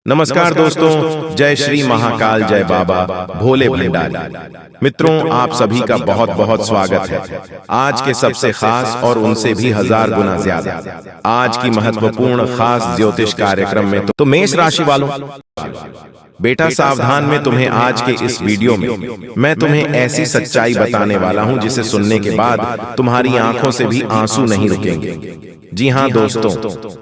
नमस्कार दोस्तों, जय श्री महाकाल, जय बाबा भोले भंडारी। मित्रों, आप सभी का बहुत बहुत स्वागत है आज के सबसे खास और उनसे भी 1000 गुना ज्यादा आज की महत्वपूर्ण खास ज्योतिष कार्यक्रम में। तो मेष राशि वालों, बेटा सावधान में तुम्हें आज के इस वीडियो में मैं तुम्हें ऐसी सच्चाई बताने वाला हूं जिसे सुनने के बाद तुम्हारी आंखों से भी आंसू नहीं रुकेंगे। जी हाँ दोस्तों,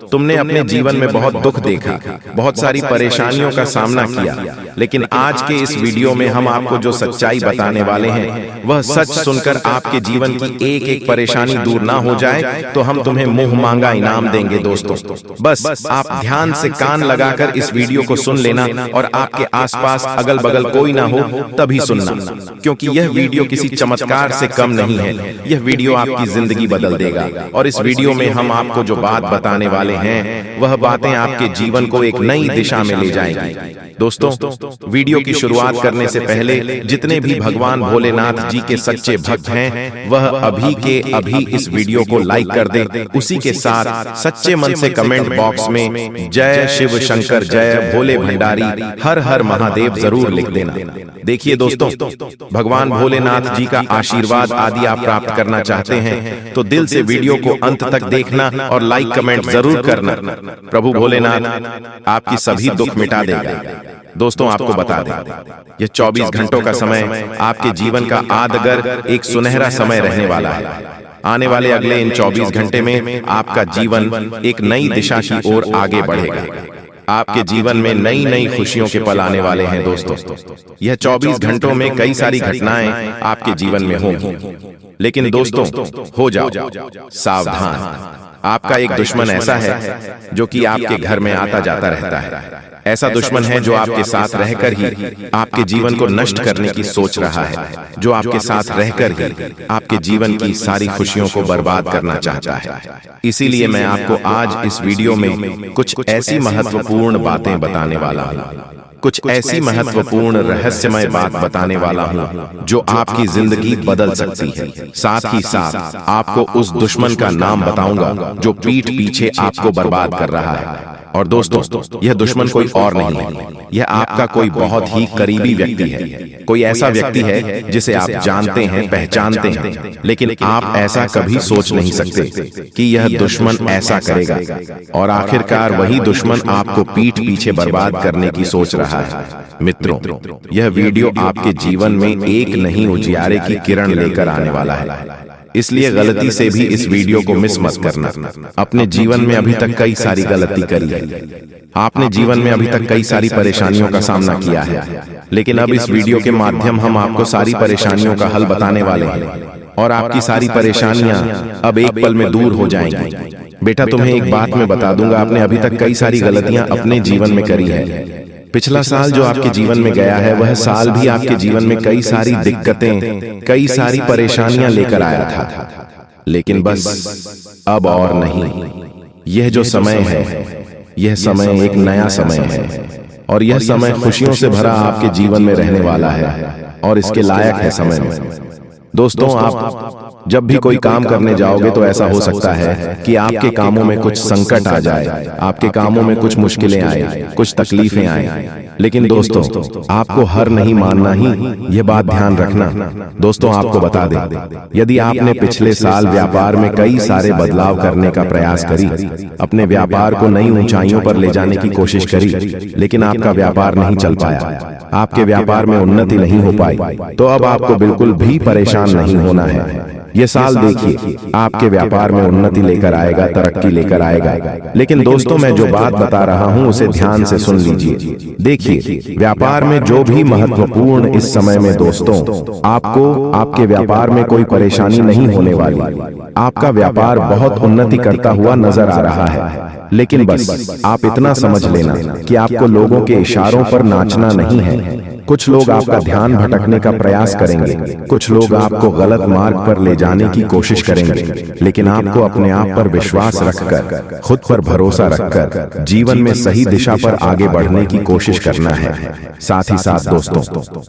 तुमने अपने जीवन में बहुत दुख देखा, बहुत सारी परेशानियों का सामना किया, लेकिन आज के इस वीडियो में हम आपको जो सच्चाई बताने वाले हैं वह सच सुनकर आपके जीवन की एक एक परेशानी दूर ना हो जाए तो हम तुम्हें मुंह मांगा इनाम देंगे। दोस्तों, बस आप ध्यान से कान लगाकर इस वीडियो को सुन लेना और आपके आसपास अगल बगल कोई ना हो तभी सुनना, क्योंकि यह वीडियो किसी चमत्कार से कम नहीं है। यह वीडियो आपकी जिंदगी बदल देगा और इस वीडियो में हम आपको जो बात बताने वाले हैं वह बातें आपके जीवन को एक नई दिशा में ले जाएंगी। दोस्तों, वीडियो की शुरुआत करने से पहले जितने भी भगवान भोलेनाथ जी के सच्चे भक्त हैं वह अभी के अभी इस वीडियो को लाइक कर दें। उसी के साथ सच्चे मन से कमेंट बॉक्स में जय शिव शंकर, जय भोले भंडारी, हर हर महादेव जरूर लिख देना। देखिए दोस्तों, भगवान भोलेनाथ जी का आशीर्वाद आदि आप प्राप्त करना चाहते हैं तो दिल से वीडियो को अंत तक देखना और लाइक कमेंट जरूर करना। प्रभु भोलेनाथ आपकी सभी दुख मिटा देगा। दोस्तों, आपको बता दें, यह 24 घंटों का समय आपके जीवन का आदगर एक सुनहरा समय रहने वाला है। आने वाले अगले इन 24 घंटे में आपका जीवन एक नई दिशा की ओर आगे बढ़ेगा। आपके जीवन में नई नई खुशियों के पल आने वाले हैं। दोस्तों, यह 24 घंटों में कई सारी घटनाएं आपके जीवन में होंगी, लेकिन दोस्तों हो जाओ सावधान। आपका एक दुश्मन ऐसा है जो कि आपके घर में आता जाता रहता है। ऐसा दुश्मन है जो आपके साथ रहकर ही आपके जीवन को नष्ट करने की सोच रहा है, जो आपके साथ रहकर ही आपके जीवन की सारी खुशियों को बर्बाद करना चाहता है। इसीलिए मैं आपको आज इस वीडियो में कुछ ऐसी महत्वपूर्ण बातें बताने वाला हूँ, कुछ ऐसी महत्वपूर्ण रहस्यमय बात बताने वाला हूँ जो आपकी जिंदगी बदल सकती है। साथ ही साथ आपको उस दुश्मन का नाम बताऊंगा जो पीठ पीछे आपको बर्बाद कर रहा है। और दोस्तों, यह दुश्मन कोई और नहीं है, यह आपका कोई बहुत ही करीबी व्यक्ति है। कोई ऐसा व्यक्ति है जिसे आप जानते हैं, पहचानते हैं, लेकिन आप ऐसा कभी सोच नहीं सकते कि यह दुश्मन ऐसा करेगा। और आखिरकार वही दुश्मन आपको पीठ पीछे बर्बाद करने की सोच रहा है। मित्रों, यह वीडियो आपके जीवन में एक नहीं उजियारे की किरण लेकर आने वाला है, इसलिए गलती से भी इस वीडियो को मिस मत करना। अपने जीवन में अभी तक कई सारी गलती करी है, आपने जीवन में अभी तक कई सारी परेशानियों का सामना किया है, लेकिन अब इस वीडियो के माध्यम हम आपको सारी परेशानियों का हल बताने वाले हैं और आपकी सारी परेशानियां अब एक पल में दूर हो जाएंगी। बेटा, तुम्हें एक बात मैं बता दूंगा, आपने अभी तक कई सारी गलतियां अपने जीवन में करी है। पिछला साल जो आपके जीवन में गया है वह साल भी आपके जीवन में कई सारी दिक्कतें, कई सारी परेशानियां लेकर आया था, लेकिन बस अब और नहीं। यह जो समय है, यह समय एक नया समय है और यह समय खुशियों से भरा आपके जीवन में रहने वाला है और इसके लायक है समय में। दोस्तों, आप जब भी कोई काम करने जाओगे तो ऐसा हो सकता है कि आपके कामों में कुछ संकट आ जाए, आपके कामों में कुछ मुश्किलें आए, कुछ तकलीफें आए, लेकिन दोस्तों आपको हार नहीं मानना ही, यह बात ध्यान रखना। दोस्तों, आपको बता दें, यदि आपने पिछले साल व्यापार में कई सारे बदलाव करने का प्रयास करी, अपने व्यापार को नई ऊंचाइयों पर ले जाने की कोशिश करी, लेकिन आपका व्यापार नहीं चल पाया, आपके व्यापार में उन्नति नहीं हो पाई, तो अब आपको बिल्कुल भी परेशान नहीं होना है। ये साल देखिए आपके व्यापार में उन्नति लेकर आएगा, तरक्की लेकर आएगा। लेकिन दोस्तों, मैं जो बात बता रहा हूँ उसे ध्यान से सुन लीजिए। देखिए, व्यापार में जो भी महत्वपूर्ण इस समय में दोस्तों, आपको आपके व्यापार में कोई परेशानी नहीं होने वाली। आपका व्यापार बहुत उन्नति करता हुआ नजर आ रहा है, लेकिन बस आप इतना समझ लेना कि आपको लोगों के इशारों पर नाचना नहीं है। कुछ लोग आपका ध्यान भटकने का प्रयास करेंगे, कुछ लोग आपको गलत मार्ग पर ले जाने की कोशिश करेंगे, लेकिन आपको अपने आप पर विश्वास रखकर, खुद पर भरोसा रखकर जीवन में सही दिशा पर आगे बढ़ने की कोशिश करना है। साथ ही साथ दोस्तों,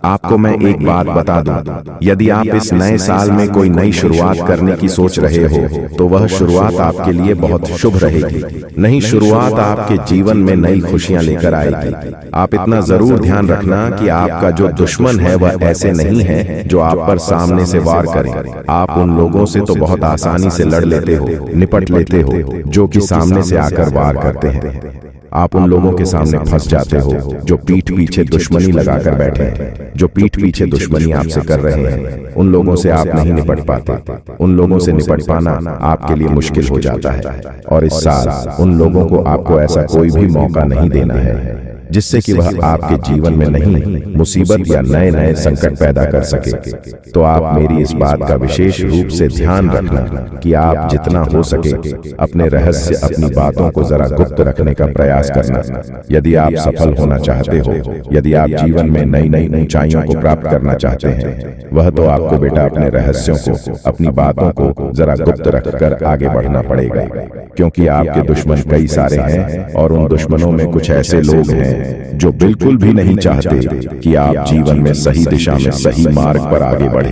आपको मैं एक बात बता दूं, यदि आप इस नए साल में कोई नई शुरुआत करने की सोच रहे हो तो वह शुरुआत आपके लिए बहुत शुभ रहेगी। नई शुरुआत आपके जीवन में नई खुशियां लेकर आएगी। आप इतना जरूर ध्यान रखना कि आपका जो दुश्मन है वह ऐसे नहीं है जो आप पर सामने से वार करें। आप उन लोगों से तो बहुत आसानी से लड़ लेते हो, निपट लेते हो, जो कि सामने से आकर वार करते हैं। आप उन लोगों के सामने फंस जाते हो जो पीठ पीछे दुश्मनी लगाकर बैठे हैं, जो पीठ पीछे दुश्मनी आपसे कर रहे हैं। उन लोगों से आप नहीं निपट पाते। उन लोगों से निपट पाना आपके लिए मुश्किल हो जाता है। और इस साल उन लोगों को आपको ऐसा कोई भी मौका नहीं देना है जिससे कि वह आपके जीवन में नहीं मुसीबत या नए नए संकट पैदा कर सके। तो आप मेरी इस बात का विशेष रूप से ध्यान रखना कि आप जितना हो सके अपने रहस्य, अपनी बातों को जरा गुप्त रखने का प्रयास करना। यदि आप सफल होना चाहते हो, यदि आप जीवन में नई नई ऊंचाइयों को प्राप्त करना चाहते हैं, वह तो आपको बेटा अपने रहस्यों को, अपनी बातों को जरा गुप्त रखकर आगे बढ़ना पड़ेगा, क्योंकि आपके दुश्मन कई सारे हैं और उन दुश्मनों में कुछ ऐसे लोग हैं जो बिल्कुल भी नहीं चाहते कि आप जीवन में सही दिशा में, सही मार्ग पर आगे बढ़े।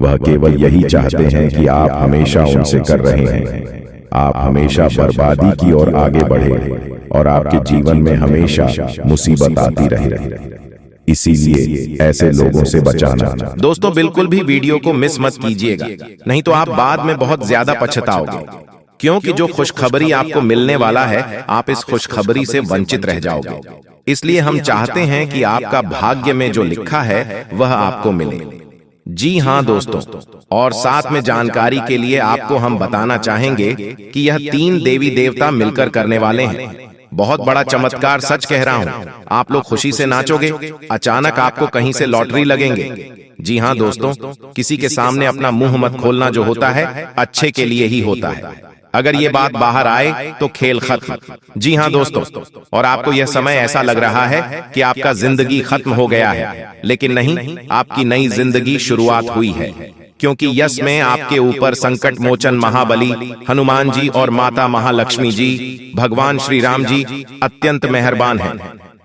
वह केवल यही चाहते हैं कि आप हमेशा उनसे कर रहे हैं, आप हमेशा बर्बादी की ओर आगे बढ़े और आपके जीवन में हमेशा मुसीबत आती रहे। इसीलिए ऐसे लोगों से बचाना। दोस्तों, बिल्कुल भी वीडियो को मिस मत कीजिएगा, नहीं तो आप बाद में बहुत ज्यादा पछताओगे, क्योंकि जो खुशखबरी आपको मिलने वाला है, आप इस खुशखबरी से वंचित रह जाओगे। इसलिए हम चाहते हैं कि आपका भाग्य में जो लिखा है वह आपको मिले। जी हाँ दोस्तों, और साथ में जानकारी के लिए आपको हम बताना चाहेंगे कि यह 3 देवी देवता मिलकर करने वाले हैं। बहुत बड़ा चमत्कार, सच कह रहा हूँ। आप लोग खुशी से नाचोगे, अचानक आपको कहीं से लॉटरी लगेंगे। जी हाँ दोस्तों, किसी के सामने अपना मुंह मत खोलना, जो होता है अच्छे के लिए ही होता है। अगर ये बात बाहर आए तो खेल खत्म। जी हाँ दोस्तों, और आपको यह समय ऐसा लग रहा है कि आपका जिंदगी खत्म हो गया है, लेकिन नहीं, आपकी नई जिंदगी शुरुआत हुई है, क्योंकि यश में आपके ऊपर संकट मोचन महाबली हनुमान जी और माता महालक्ष्मी जी, भगवान श्री राम जी अत्यंत मेहरबान हैं।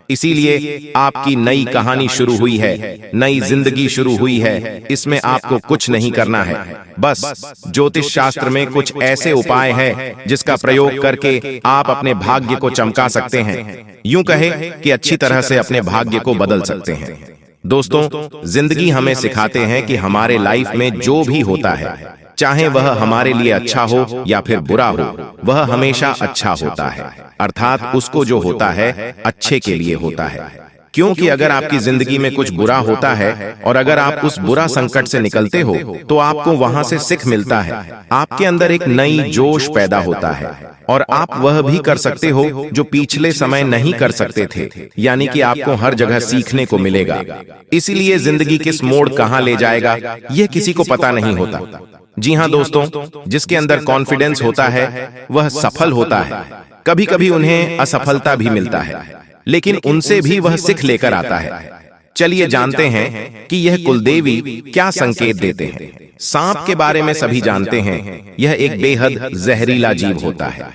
इसीलिए आपकी नई कहानी शुरू हुई है, नई जिंदगी शुरू हुई है। इसमें आपको कुछ नहीं करना है, बस ज्योतिष शास्त्र में कुछ ऐसे उपाय हैं जिसका प्रयोग करके आप अपने भाग्य को चमका सकते हैं। यूं कहे कि अच्छी तरह से अपने भाग्य को बदल सकते हैं। दोस्तों, जिंदगी हमें सिखाते हैं कि हमारे लाइफ में जो भी होता है, चाहे वह हमारे लिए अच्छा हो या फिर बुरा हो, वह हमेशा अच्छा होता है। अर्थात उसको जो होता है अच्छे के लिए होता है। क्योंकि अगर आपकी जिंदगी में कुछ बुरा होता है और अगर आप उस बुरा संकट से निकलते हो तो आपको वहां से सीख मिलता है, आपके अंदर एक नई जोश पैदा होता है और आप वह भी कर सकते हो जो पिछले समय नहीं कर सकते थे। यानी कि आपको हर जगह सीखने को मिलेगा। इसीलिए जिंदगी किस मोड़ कहां ले जाएगा यह किसी को पता नहीं होता। जी हाँ दोस्तों, जिसके अंदर कॉन्फिडेंस होता है वह सफल होता है। कभी कभी उन्हें असफलता भी मिलता है, लेकिन उनसे भी वह सीख लेकर आता है। चलिए जानते हैं कि यह कुलदेवी क्या संकेत देते हैं। सांप के बारे में सभी जानते हैं, यह एक बेहद जहरीला जीव होता है,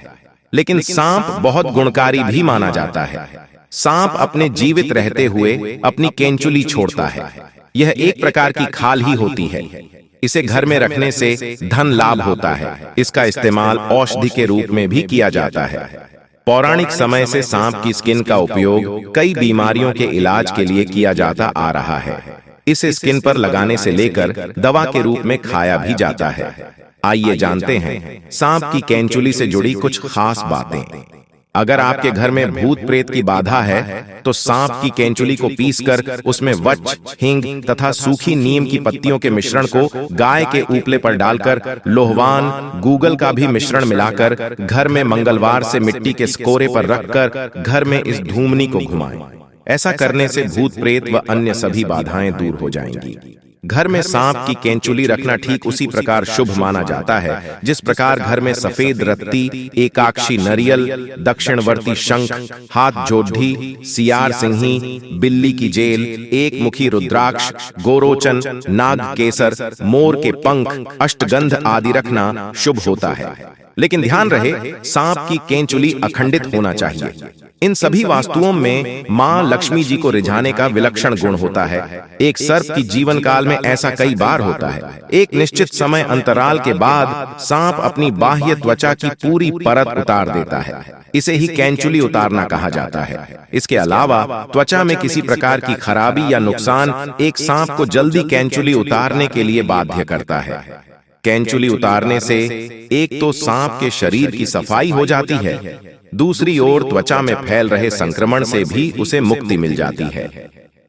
लेकिन सांप बहुत गुणकारी भी माना जाता है। सांप अपने जीवित रहते हुए अपनी केंचुली छोड़ता है। यह एक प्रकार की खाल ही होती है। इसे घर में रखने से धन लाभ होता है। इसका इस्तेमाल औषधि के रूप में भी किया जाता है। पौराणिक समय से सांप की स्किन का उपयोग कई बीमारियों के इलाज के लिए किया जाता आ रहा है। इसे स्किन पर लगाने से लेकर दवा के रूप में खाया भी जाता है। आइए जानते हैं सांप की केंचुली से जुड़ी कुछ खास बातें। अगर आपके घर में भूत प्रेत की बाधा है तो सांप की केंचुली को पीसकर उसमें वच, हिंग तथा सूखी नीम की पत्तियों के मिश्रण को गाय के उपले पर डालकर लोहवान, गूगल का भी मिश्रण मिलाकर घर में मंगलवार से मिट्टी के स्कोरे पर रखकर घर में इस धूमनी को घुमाएं। ऐसा करने से भूत प्रेत व अन्य सभी बाधाएं दूर हो जाएंगी। घर में सांप की केंचुली रखना ठीक उसी प्रकार शुभ माना जाता है जिस प्रकार घर में सफेद रत्ती, एकाक्षी नरियल, दक्षिणवर्ती शंख, हाथ जोढ़ी, सियार सिंही, बिल्ली की जेल, एक मुखी रुद्राक्ष, गोरोचन, नाग केसर, मोर के पंख, अष्टगंध आदि रखना शुभ होता है। लेकिन ध्यान रहे, सांप की केंचुली अखंडित होना चाहिए। इन सभी वास्तुओं में मां लक्ष्मी जी को रिझाने का विलक्षण गुण होता है। एक सर्प की जीवन काल में ऐसा कई बार होता है। एक निश्चित समय अंतराल के बाद सांप अपनी बाह्य त्वचा की पूरी परत उतार देता है। इसे ही केंचुली उतारना कहा जाता है। इसके अलावा त्वचा में किसी प्रकार की खराबी या नुकसान एक सांप को जल्दी केंचुली उतारने के लिए बाध्य करता है। केंचुली उतारने से एक तो सांप के शरीर की सफाई हो जाती है, दूसरी ओर त्वचा में फैल रहे संक्रमण से भी उसे मुक्ति मिल जाती है।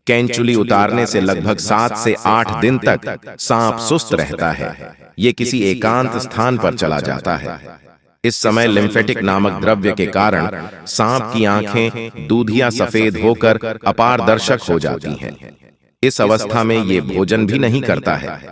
केंचुली उतारने से लगभग 7 से 8 दिन तक सांप सुस्त रहता है। ये किसी एकांत स्थान पर चला जाता है। इस समय लिम्फेटिक नामक द्रव्य के कारण सांप की आंखें दूधिया सफेद होकर अपारदर्शक हो जाती हैं। इस अवस्था में ये भोजन भी नहीं करता है।